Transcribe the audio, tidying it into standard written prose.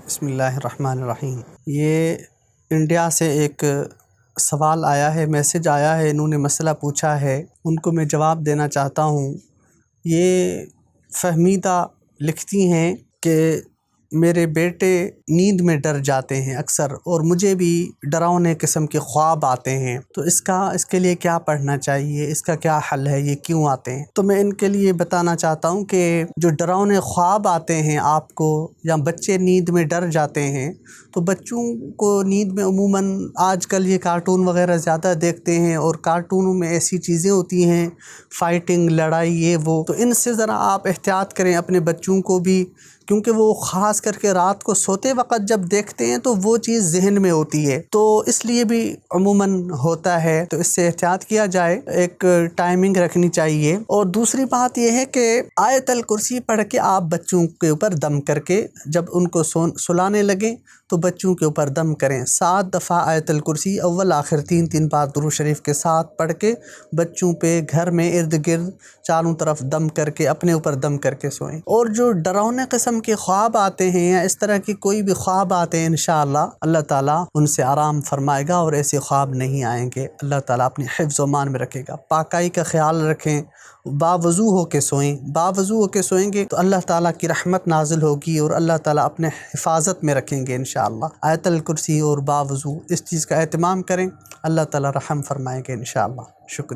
بسم اللہ الرحمن الرحیم۔ یہ انڈیا سے ایک سوال آیا ہے، میسج آیا ہے، انہوں نے مسئلہ پوچھا ہے، ان کو میں جواب دینا چاہتا ہوں۔ یہ فہمیدہ لکھتی ہیں کہ میرے بیٹے نیند میں ڈر جاتے ہیں اکثر، اور مجھے بھی ڈراؤنے قسم کے خواب آتے ہیں، تو اس کے لیے کیا پڑھنا چاہیے، اس کا کیا حل ہے، یہ کیوں آتے ہیں؟ تو میں ان کے لیے بتانا چاہتا ہوں کہ جو ڈراؤنے خواب آتے ہیں آپ کو، یا بچے نیند میں ڈر جاتے ہیں، تو بچوں کو نیند میں عموماً آج کل یہ کارٹون وغیرہ زیادہ دیکھتے ہیں، اور کارٹونوں میں ایسی چیزیں ہوتی ہیں، فائٹنگ، لڑائی، یہ وہ، تو ان سے ذرا آپ احتیاط کریں اپنے بچوں کو بھی، کیونکہ وہ خاص کر کے رات کو سوتے وقت جب دیکھتے ہیں تو وہ چیز ذہن میں ہوتی ہے، تو اس لیے بھی عموماً ہوتا ہے، تو اس سے احتیاط کیا جائے، ایک ٹائمنگ رکھنی چاہیے۔ اور دوسری بات یہ ہے کہ آیت الکرسی پڑھ کے آپ بچوں کے اوپر دم کر کے، جب ان کو سلانے لگیں تو بچوں کے اوپر دم کریں، 7 دفعہ آیت الکرسی اول آخر 3 بار درود شریف کے ساتھ پڑھ کے بچوں پہ، گھر میں ارد گرد چاروں طرف دم کر کے، اپنے اوپر دم کر کے سوئیں۔ اور جو ڈراؤنے قسم کے خواب آتے ہیں یا اس طرح کی کوئی بھی خواب آتے ہیں، انشاءاللہ اللہ تعالیٰ ان سے آرام فرمائے گا اور ایسے خواب نہیں آئیں گے، اللہ تعالیٰ اپنی حفظ و امان میں رکھے گا۔ پاکائی کا خیال رکھیں، باوضو ہو کے سوئیں، باوضو ہو کے سوئیں گے تو اللہ تعالیٰ کی رحمت نازل ہوگی، اور اللہ تعالیٰ اپنے حفاظت میں رکھیں گے انشاءاللہ۔ آیت الکرسی اور باوضو اس چیز کا اہتمام کریں، اللہ تعالیٰ رحم فرمائیں گے انشاءاللہ۔ شکریہ۔